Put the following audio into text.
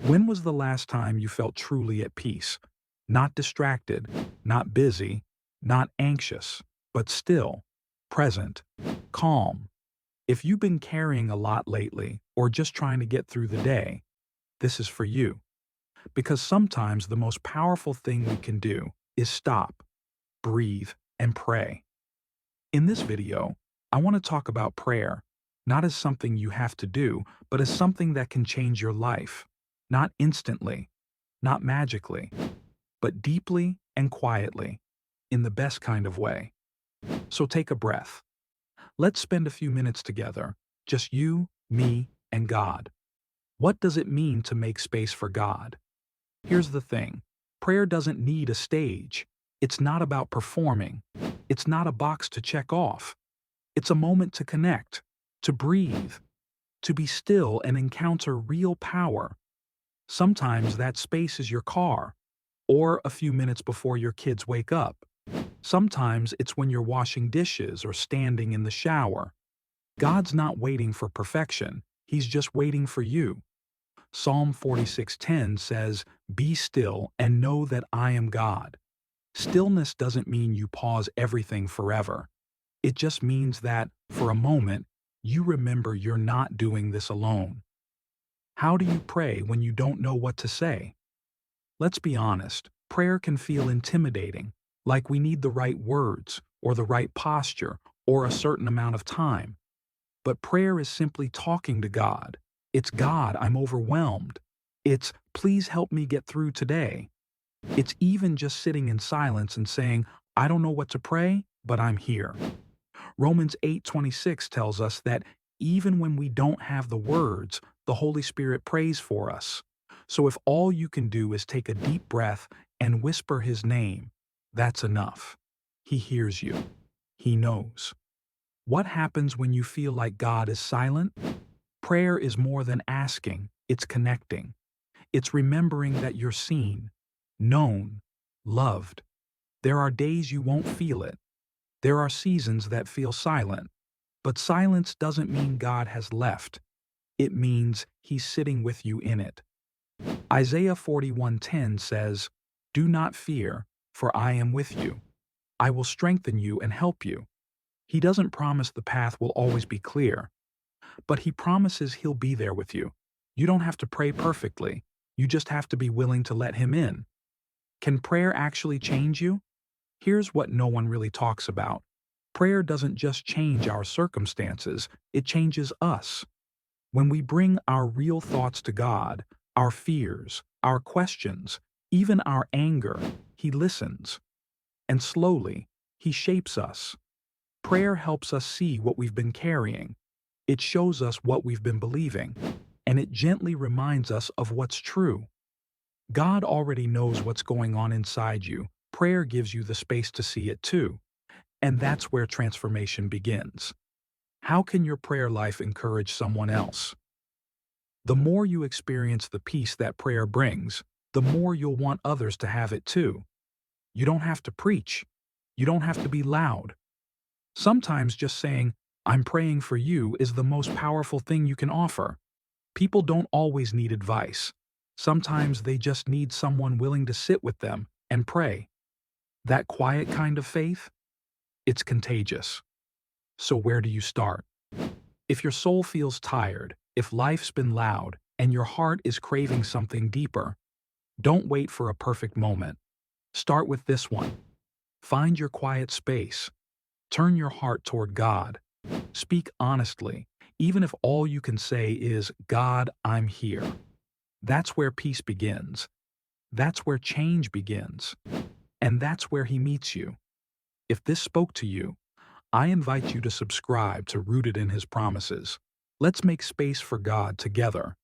When was the last time you felt truly at peace? Not distracted, not busy, not anxious, but still, present, calm. If you've been carrying a lot lately or just trying to get through the day, this is for you. Because sometimes the most powerful thing we can do is stop, breathe, and pray. In this video, I want to talk about prayer, not as something you have to do, but as something that can change your life. Not instantly, not magically, but deeply and quietly, in the best kind of way. So take a breath. Let's spend a few minutes together, just you, me, and God. What does it mean to make space for God? Here's the thing. Prayer doesn't need a stage. It's not about performing. It's not a box to check off. It's a moment to connect, to breathe, to be still and encounter real power. Sometimes that space is your car, or a few minutes before your kids wake up. Sometimes it's when you're washing dishes or standing in the shower. God's not waiting for perfection. He's just waiting for you. Psalm 46:10 says, "Be still and know that I am God." Stillness doesn't mean you pause everything forever. It just means that, for a moment, you remember you're not doing this alone. How do you pray when you don't know what to say? Let's be honest, prayer can feel intimidating, like we need the right words, or the right posture, or a certain amount of time. But prayer is simply talking to God. It's "God, I'm overwhelmed." It's "Please help me get through today." It's even just sitting in silence and saying, "I don't know what to pray, but I'm here." Romans 8:26 tells us that even when we don't have the words, the Holy Spirit prays for us. So if all you can do is take a deep breath and whisper His name, that's enough. He hears you. He knows. What happens when you feel like God is silent? Prayer is more than asking, it's connecting. It's remembering that you're seen, known, loved. There are days you won't feel it. There are seasons that feel silent. But silence doesn't mean God has left. It means He's sitting with you in it. Isaiah 41:10 says, "Do not fear, for I am with you. I will strengthen you and help you." He doesn't promise the path will always be clear, but He promises He'll be there with you. You don't have to pray perfectly. You just have to be willing to let Him in. Can prayer actually change you? Here's what no one really talks about. Prayer doesn't just change our circumstances, it changes us. When we bring our real thoughts to God, our fears, our questions, even our anger, He listens. And slowly, He shapes us. Prayer helps us see what we've been carrying. It shows us what we've been believing, and it gently reminds us of what's true. God already knows what's going on inside you. Prayer gives you the space to see it too. And that's where transformation begins. How can your prayer life encourage someone else? The more you experience the peace that prayer brings, the more you'll want others to have it too. You don't have to preach. You don't have to be loud. Sometimes just saying, "I'm praying for you," is the most powerful thing you can offer. People don't always need advice. Sometimes they just need someone willing to sit with them and pray. That quiet kind of faith? It's contagious. So where do you start? If your soul feels tired, if life's been loud, and your heart is craving something deeper, don't wait for a perfect moment. Start with this one. Find your quiet space. Turn your heart toward God. Speak honestly, even if all you can say is, "God, I'm here." That's where peace begins. That's where change begins. And that's where He meets you. If this spoke to you, I invite you to subscribe to Rooted in His Promises. Let's make space for God together.